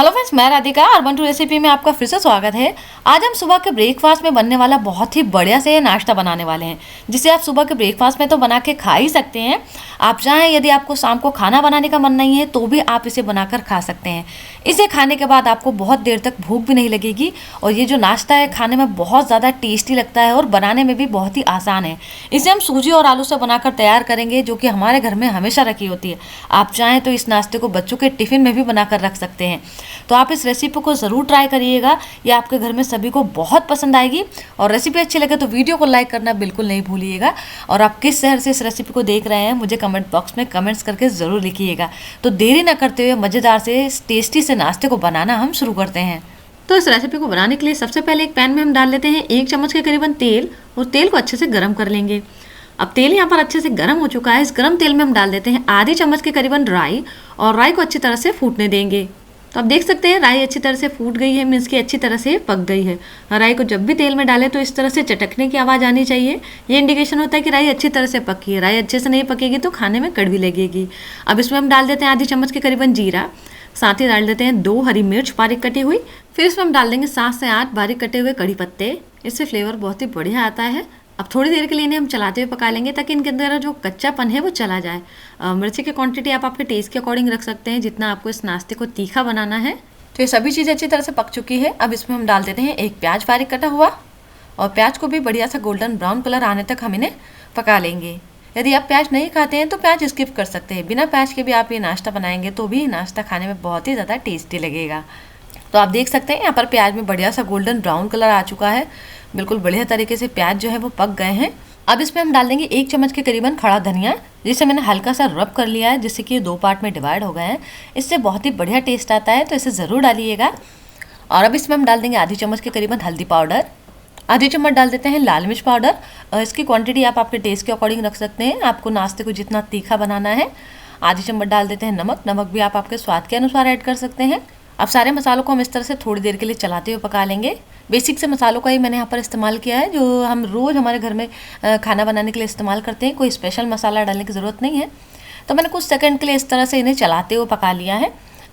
Hello friends, मैं Radhika urban to recipe में आपका फिर से स्वागत है। आज हम सुबह के ब्रेकफास्ट में बनने वाला बहुत ही बढ़िया से नाश्ता बनाने वाले हैं, जिसे आप सुबह के ब्रेकफास्ट में तो बना के खा ही सकते हैं। आप चाहें, यदि आपको शाम को खाना बनाने का मन नहीं है तो भी आप इसे बनाकर खा सकते हैं। इसे खाने के बाद आपको बहुत देर तक भूख भी नहीं लगेगी और ये जो नाश्ता है खाने में बहुत ज़्यादा टेस्टी लगता है और बनाने में भी बहुत ही आसान है। इसे हम सूजी और आलू से बनाकर तैयार करेंगे, जो कि हमारे घर में हमेशा रखी होती है। आप चाहें तो इस नाश्ते को बच्चों के टिफ़िन में भी बनाकर रख सकते हैं। तो आप इस रेसिपी को ज़रूर ट्राई करिएगा, ये आपके घर में सभी को बहुत पसंद आएगी। और रेसिपी अच्छी लगे तो वीडियो को लाइक करना बिल्कुल नहीं भूलिएगा। और आप किस शहर से इस रेसिपी को देख रहे हैं मुझे कमेंट बॉक्स में कमेंट्स करके ज़रूर लिखिएगा। तो देरी ना करते हुए मज़ेदार से टेस्टी से नाश्ते को बनाना हम शुरू करते हैं। तो इस रेसिपी को बनाने के लिए सबसे पहले एक पैन में हम डाल लेते हैं 1 चम्मच के करीबन तेल, और तेल को अच्छे से गर्म कर लेंगे। अब तेल यहाँ पर अच्छे से गर्म हो चुका है। इस गर्म तेल में हम डाल देते हैं आधी चम्मच के करीबन राई, और राई को अच्छी तरह से फूटने देंगे। तो आप देख सकते हैं राई अच्छी तरह से फूट गई है, मीन्स की अच्छी तरह से पक गई है। राई को जब भी तेल में डालें तो इस तरह से चटकने की आवाज़ आनी चाहिए। ये इंडिकेशन होता है कि राई अच्छी तरह से पकी है। राई अच्छे से नहीं पकेगी तो खाने में कड़वी लगेगी। अब इसमें हम डाल देते हैं आधी चम्मच के करीबन जीरा, साथ ही डाल देते हैं 2 हरी मिर्च बारीक कटी हुई। फिर इसमें हम डाल देंगे 7 से 8 बारीक कटे हुए कड़ी पत्ते। इससे फ्लेवर बहुत ही बढ़िया आता है। अब थोड़ी देर के लिए इन्हें हम चलाते हुए पका लेंगे ताकि इनके अंदर जो कच्चापन है वो चला जाए। मिर्ची की क्वांटिटी आप आपके टेस्ट के अकॉर्डिंग रख सकते हैं, जितना आपको इस नाश्ते को तीखा बनाना है। तो ये सभी चीज़ें अच्छी तरह से पक चुकी है। अब इसमें हम डाल देते हैं 1 प्याज बारीक कटा हुआ, और प्याज को भी बढ़िया सा गोल्डन ब्राउन कलर आने तक हम इन्हें पका लेंगे। यदि आप प्याज नहीं खाते हैं तो प्याज स्किप कर सकते हैं। बिना प्याज के भी आप ये नाश्ता बनाएंगे तो भी नाश्ता खाने में बहुत ही ज़्यादा टेस्टी लगेगा। तो आप देख सकते हैं यहाँ पर प्याज में बढ़िया सा गोल्डन ब्राउन कलर आ चुका है। बिल्कुल बढ़िया तरीके से प्याज जो है वो पक गए हैं। अब इसमें हम डाल देंगे 1 चम्मच के करीबन खड़ा धनिया, जिसे मैंने हल्का सा रब कर लिया है, जिससे कि ये 2 पार्ट में डिवाइड हो गए हैं। इससे बहुत ही बढ़िया टेस्ट आता है, तो इसे ज़रूर डालिएगा। और अब इसमें हम डाल देंगे आधी चम्मच के करीबन हल्दी पाउडर, आधी चम्मच डाल देते हैं लाल मिर्च पाउडर। इसकी क्वांटिटी आप आपके टेस्ट के अकॉर्डिंग रख सकते हैं, आपको नाश्ते को जितना तीखा बनाना है। आधी चम्मच डाल देते हैं नमक, नमक भी आप आपके स्वाद के अनुसार ऐड कर सकते हैं। अब सारे मसालों को हम इस तरह से थोड़ी देर के लिए चलाते हुए पका लेंगे। बेसिक से मसालों का ही मैंने यहाँ पर इस्तेमाल किया है, जो हम रोज़ हमारे घर में खाना बनाने के लिए इस्तेमाल करते हैं। कोई स्पेशल मसाला डालने की ज़रूरत नहीं है। तो मैंने कुछ सेकंड के लिए इस तरह से इन्हें चलाते हुए पका लिया है।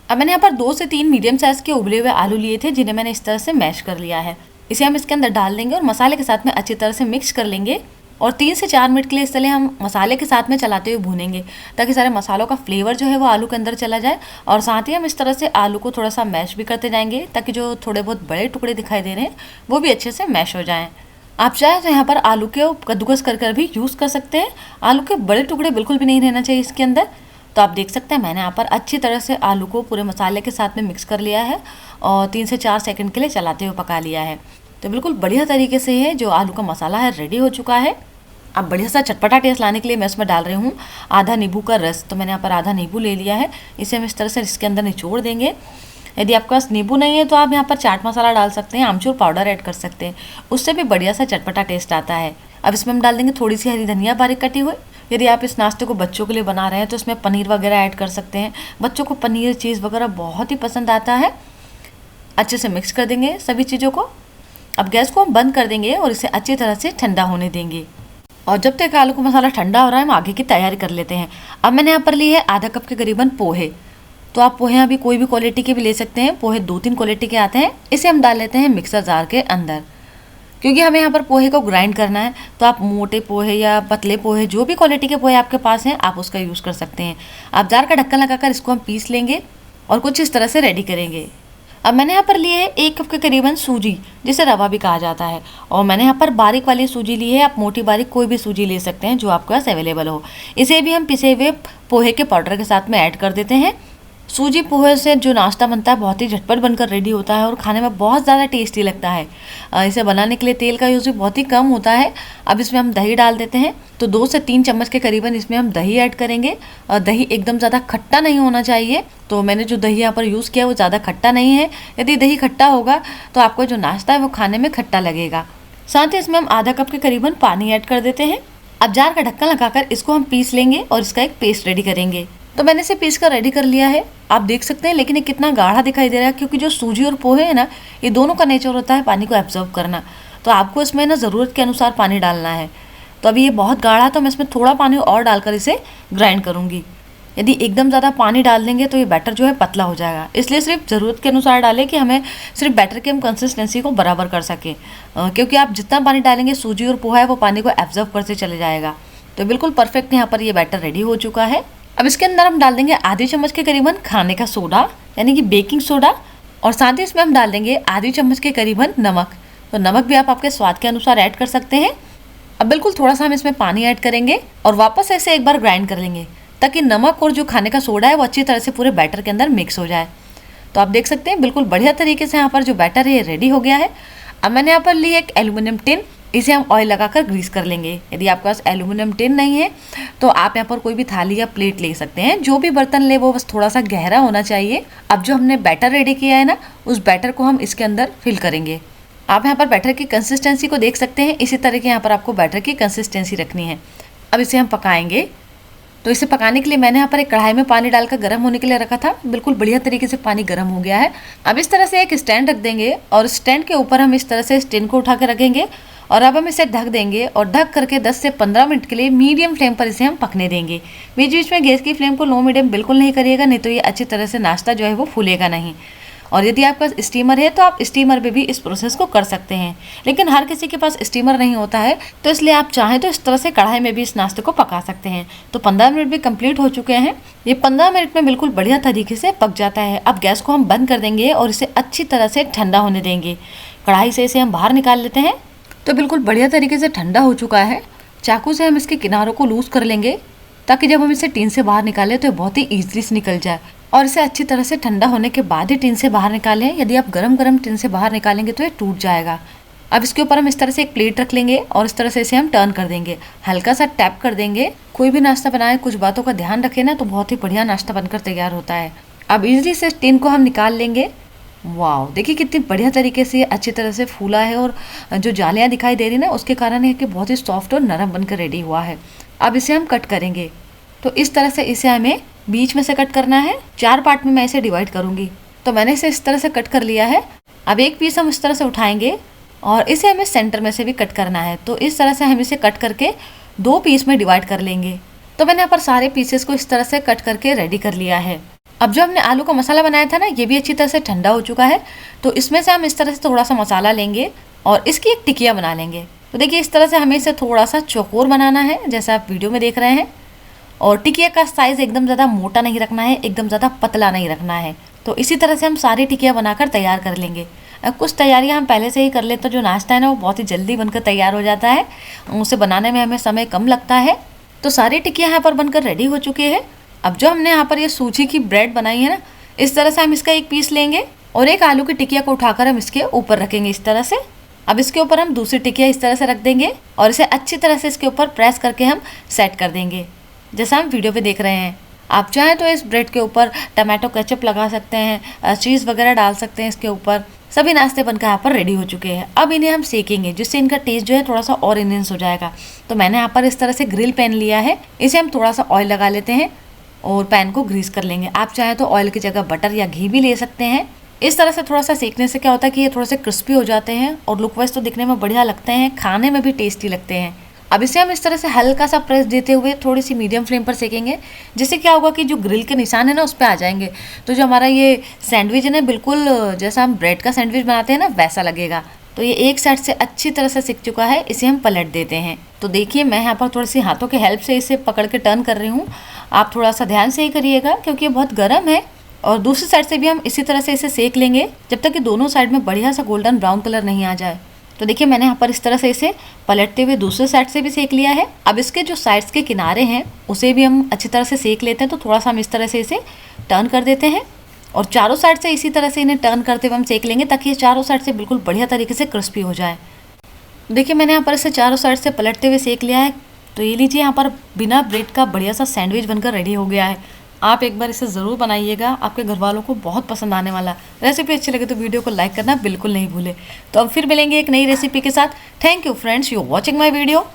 अब मैंने यहाँ पर 2 से 3 मीडियम साइज़ के उबले हुए आलू लिए थे, जिन्हें मैंने इस तरह से मैश कर लिया है। इसे हम इसके अंदर डाल देंगे और मसाले के साथ में अच्छी तरह से मिक्स कर लेंगे। और 3 से 4 मिनट के लिए इस तरह हम मसाले के साथ में चलाते हुए भूनेंगे, ताकि सारे मसालों का फ्लेवर जो है वो आलू के अंदर चला जाए। और साथ ही हम इस तरह से आलू को थोड़ा सा मैश भी करते जाएंगे, ताकि जो थोड़े बहुत बड़े टुकड़े दिखाई दे रहे हैं वो भी अच्छे से मैश हो जाएं। आप चाहे तो यहाँ पर आलू के कद्दूकस कर भी यूज़ कर सकते हैं। आलू के बड़े टुकड़े बिल्कुल भी नहीं रहना चाहिए इसके अंदर। तो आप देख सकते हैं मैंने यहाँ पर अच्छी तरह से आलू को पूरे मसाले के साथ में मिक्स कर लिया है और 3 से 4 सेकंड के लिए चलाते हुए पका लिया है। तो बिल्कुल बढ़िया तरीके से है जो आलू का मसाला है रेडी हो चुका है। अब बढ़िया सा चटपटा टेस्ट लाने के लिए मैं इसमें डाल रही हूँ आधा नींबू का रस। तो मैंने यहाँ पर आधा नींबू ले लिया है, इसे हम इस तरह से इसके अंदर निचोड़ देंगे। यदि आपके पास नींबू नहीं है तो आप यहाँ पर चाट मसाला डाल सकते हैं, आमचूर पाउडर ऐड कर सकते हैं, उससे भी बढ़िया सा चटपटा टेस्ट आता है। अब इसमें हम डाल देंगे थोड़ी सी हरी धनिया बारीक कटी हुई। यदि आप इस नाश्ते को बच्चों के लिए बना रहे हैं तो इसमें पनीर वगैरह ऐड कर सकते हैं। बच्चों को पनीर चीज़ वगैरह बहुत ही पसंद आता है। अच्छे से मिक्स कर देंगे सभी चीज़ों को। अब गैस को हम बंद कर देंगे और इसे अच्छी तरह से ठंडा होने देंगे। और जब तक आलू का मसाला ठंडा हो रहा है हम आगे की तैयारी कर लेते हैं। अब मैंने यहाँ पर ली है आधा कप के करीबन पोहे। तो आप पोहे अभी कोई भी क्वालिटी के भी ले सकते हैं, पोहे 2-3 क्वालिटी के आते हैं। इसे हम डाल लेते हैं मिक्सर जार के अंदर, क्योंकि हमें यहाँ पर पोहे को ग्राइंड करना है। तो आप मोटे पोहे या पतले पोहे, जो भी क्वालिटी के पोहे आपके पास हैं, आप उसका यूज़ कर सकते हैं। आप जार का ढक्कन लगाकर इसको हम पीस लेंगे और कुछ इस तरह से रेडी करेंगे। अब मैंने यहाँ पर लिए है 1 कप के करीबन सूजी, जिसे रवा भी कहा जाता है। और मैंने यहाँ पर बारीक वाली सूजी ली है, आप मोटी बारीक कोई भी सूजी ले सकते हैं जो आपके पास अवेलेबल हो। इसे भी हम पिसे हुए पोहे के पाउडर के साथ में ऐड कर देते हैं। सूजी पोहे से जो नाश्ता बनता है बहुत ही झटपट बनकर रेडी होता है और खाने में बहुत ज़्यादा टेस्टी लगता है। इसे बनाने के लिए तेल का यूज़ भी बहुत ही कम होता है। अब इसमें हम दही डाल देते हैं। तो 2 से 3 चम्मच के करीबन इसमें हम दही ऐड करेंगे। और दही एकदम ज़्यादा खट्टा नहीं होना चाहिए। तो मैंने जो दही यहाँ पर यूज़ किया वो ज़्यादा खट्टा नहीं है। यदि दही खट्टा होगा तो आपका जो नाश्ता है वो खाने में खट्टा लगेगा। साथ ही इसमें हम आधा कप के करीबन पानी ऐड कर देते हैं। अब जार का ढक्कन लगाकर इसको हम पीस लेंगे और इसका एक पेस्ट रेडी करेंगे। तो मैंने इसे पीस कर रेडी कर लिया है, आप देख सकते हैं। लेकिन ये कितना गाढ़ा दिखाई दे रहा है, क्योंकि जो सूजी और पोहे है ना, ये दोनों का नेचर होता है पानी को एब्जॉर्व करना। तो आपको इसमें ना ज़रूरत के अनुसार पानी डालना है। तो अभी ये बहुत गाढ़ा है तो मैं इसमें थोड़ा पानी और डालकर इसे ग्राइंड करूँगी। यदि एकदम ज़्यादा पानी डाल देंगे तो ये बैटर जो है पतला हो जाएगा, इसलिए सिर्फ ज़रूरत के अनुसार डालें कि हमें सिर्फ बैटर की हम कंसिस्टेंसी को बराबर कर सकें, क्योंकि आप जितना पानी डालेंगे सूजी और पोहा है वो पानी को एब्जॉर्व करते चले जाएगा। तो बिल्कुल परफेक्ट यहाँ पर ये बैटर रेडी हो चुका है। अब इसके अंदर हम डाल देंगे आधी चम्मच के करीबन खाने का सोडा यानी कि बेकिंग सोडा, और साथ ही इसमें हम डाल देंगे आधी चम्मच के करीबन नमक। तो नमक भी आप आपके स्वाद के अनुसार ऐड कर सकते हैं। अब बिल्कुल थोड़ा सा हम इसमें पानी ऐड करेंगे और वापस ऐसे एक बार ग्राइंड कर लेंगे ताकि नमक और जो खाने का सोडा है वो अच्छी तरह से पूरे बैटर के अंदर मिक्स हो जाए। तो आप देख सकते हैं बिल्कुल बढ़िया तरीके से यहाँ पर जो बैटर है ये रेडी हो गया है। अब मैंने यहाँ पर ली एक एल्यूमिनियम टिन, इसे हम ऑयल लगाकर ग्रीस कर लेंगे। यदि आपके पास एल्यूमिनियम टिन नहीं है तो आप यहाँ पर कोई भी थाली या प्लेट ले सकते हैं, जो भी बर्तन ले वो बस थोड़ा सा गहरा होना चाहिए। अब जो हमने बैटर रेडी किया है ना, उस बैटर को हम इसके अंदर फिल करेंगे। आप यहाँ पर बैटर की कंसिस्टेंसी को देख सकते हैं, इसी तरह के यहाँ पर आपको बैटर की कंसिस्टेंसी रखनी है। अब इसे हम पकाएंगे। तो इसे पकाने के लिए मैंने यहाँ पर एक कढ़ाई में पानी डालकर गर्म होने के लिए रखा था। बिल्कुल बढ़िया तरीके से पानी गर्म हो गया है। अब इस तरह से एक स्टैंड रख देंगे और स्टैंड के ऊपर हम इस तरह से स्टैंड को उठा के रखेंगे और अब हम इसे ढक देंगे और ढक करके 10 से 15 मिनट के लिए मीडियम फ्लेम पर इसे हम पकने देंगे। बीच बीच में गैस की फ्लेम को लो मीडियम बिल्कुल नहीं करिएगा, नहीं तो ये अच्छी तरह से नाश्ता जो है वो फूलेगा नहीं। और यदि आपके पास स्टीमर है तो आप स्टीमर पे भी इस प्रोसेस को कर सकते हैं, लेकिन हर किसी के पास स्टीमर नहीं होता है, तो इसलिए आप चाहें तो इस तरह से कढ़ाई में भी इस नाश्ते को पका सकते हैं। तो 15 मिनट भी कंप्लीट हो चुके हैं। ये 15 मिनट में बिल्कुल बढ़िया तरीके से पक जाता है। अब गैस को हम बंद कर देंगे और इसे अच्छी तरह से ठंडा होने देंगे। कढ़ाई से इसे हम बाहर निकाल लेते हैं। तो बिल्कुल बढ़िया तरीके से ठंडा हो चुका है। चाकू से हम इसके किनारों को लूज कर लेंगे ताकि जब हम इसे टीन से बाहर निकालें तो बहुत ही ईजिली से निकल जाए, और इसे अच्छी तरह से ठंडा होने के बाद ही टीन से बाहर निकालें। यदि आप गरम गरम टीन से बाहर निकालेंगे तो ये टूट जाएगा। अब इसके ऊपर हम इस तरह से एक प्लेट रख लेंगे और इस तरह से इसे हम टर्न कर देंगे, हल्का सा टैप कर देंगे। कोई भी नाश्ता बनाए कुछ बातों का ध्यान रखें ना, तो बहुत ही बढ़िया नाश्ता बनकर तैयार होता है। अब इजीली से टीन को हम निकाल लेंगे। वाह, देखिए कितनी बढ़िया तरीके से अच्छी तरह से फूला है, और जो जालियाँ दिखाई दे रही ना उसके कारण है कि बहुत ही सॉफ्ट और नरम बनकर रेडी हुआ है। अब इसे हम कट करेंगे। तो इस तरह से इसे हमें बीच में से कट करना है। 4 पार्ट में मैं इसे डिवाइड करूंगी। तो मैंने इसे इस तरह से कट कर लिया है। अब एक पीस हम इस तरह से उठाएंगे और इसे हमें सेंटर में से भी कट करना है। तो इस तरह से हम इसे कट करके 2 पीस में डिवाइड कर लेंगे। तो मैंने यहाँ पर सारे पीसेस को इस तरह से कट करके रेडी कर लिया है। अब जो हमने आलू का मसाला बनाया था ना, ये भी अच्छी तरह से ठंडा हो चुका है। तो इसमें से हम इस तरह से थोड़ा सा मसाला लेंगे और इसकी एक टिकिया बना लेंगे। तो देखिए इस तरह से हमें इसे थोड़ा सा चौकोर बनाना है, जैसा आप वीडियो में देख रहे हैं। और टिकिया का साइज़ एकदम ज़्यादा मोटा नहीं रखना है, एकदम ज़्यादा पतला नहीं रखना है। तो इसी तरह से हम सारी टिकिया बनाकर तैयार कर लेंगे। अब कुछ तैयारियां हम पहले से ही कर लेते, तो जो नाश्ता है ना वो बहुत ही जल्दी बनकर तैयार हो जाता है, उसे बनाने में हमें समय कम लगता है। तो सारी टिकिया यहाँ पर बनकर रेडी हो चुकी है। अब जो हमने यहाँ पर ये सूजी की ब्रेड बनाई है ना, इस तरह से हम इसका एक पीस लेंगे और एक आलू की टिकिया को उठाकर हम इसके ऊपर रखेंगे इस तरह से। अब इसके ऊपर हम दूसरी टिकिया इस तरह से रख देंगे और इसे अच्छी तरह से इसके ऊपर प्रेस करके हम सेट कर देंगे, जैसा हम वीडियो पे देख रहे हैं। आप चाहें तो इस ब्रेड के ऊपर टमाटो केचप लगा सकते हैं, चीज़ वगैरह डाल सकते हैं इसके ऊपर। सभी नाश्ते बनकर यहाँ पर रेडी हो चुके हैं। अब इन्हें हम सेकेंगे, जिससे इनका टेस्ट जो है थोड़ा सा और इनहेंस हो जाएगा। तो मैंने यहाँ पर इस तरह से ग्रिल पैन लिया है, इसे हम थोड़ा सा ऑयल लगा लेते हैं और पैन को ग्रीस कर लेंगे। आप चाहें तो ऑयल की जगह बटर या घी भी ले सकते हैं। इस तरह से थोड़ा सा सेकने से क्या होता है कि ये थोड़े से क्रिस्पी हो जाते हैं और लुक वाइज तो दिखने में बढ़िया लगते हैं, खाने में भी टेस्टी लगते हैं। अब इसे हम इस तरह से हल्का सा प्रेस देते हुए थोड़ी सी मीडियम फ्लेम पर सेकेंगे, जिससे क्या होगा कि जो ग्रिल के निशान है ना उस पर आ जाएंगे। तो जो हमारा ये सैंडविच है ना, बिल्कुल जैसा हम ब्रेड का सैंडविच बनाते हैं ना वैसा लगेगा। तो ये एक साइड से अच्छी तरह से सिक चुका है, इसे हम पलट देते हैं। तो देखिए मैं यहाँ पर थोड़ी सी हाथों के हेल्प से इसे पकड़ के टर्न कर रही हूँ। आप थोड़ा सा ध्यान से ही करिएगा क्योंकि ये बहुत गर्म है। और दूसरी साइड से भी हम इसी तरह से इसे सेक लेंगे जब तक कि दोनों साइड में बढ़िया सा गोल्डन ब्राउन कलर नहीं आ जाए। तो देखिए मैंने यहाँ पर इस तरह से इसे पलटते हुए दूसरे साइड से भी सेक लिया है। अब इसके जो साइड्स के किनारे हैं उसे भी हम अच्छी तरह से सेक लेते हैं। तो थोड़ा सा हम इस तरह से इसे टर्न कर देते हैं और चारों साइड से इसी तरह से इन्हें टर्न करते हुए हम सेक लेंगे ताकि ये चारों साइड से बिल्कुल बढ़िया तरीके से क्रिस्पी हो जाए। देखिए मैंने यहाँ पर इसे चारों साइड से पलटते हुए सेक लिया है। तो ये लीजिए यहाँ पर बिना ब्रेड का बढ़िया सा सैंडविच बनकर रेडी हो गया है। आप एक बार इसे ज़रूर बनाइएगा, आपके घर वालों को बहुत पसंद आने वाला। रेसिपी अच्छी लगे तो वीडियो को लाइक करना बिल्कुल नहीं भूले। तो अब फिर मिलेंगे एक नई रेसिपी के साथ। Thank you friends, you watching my video.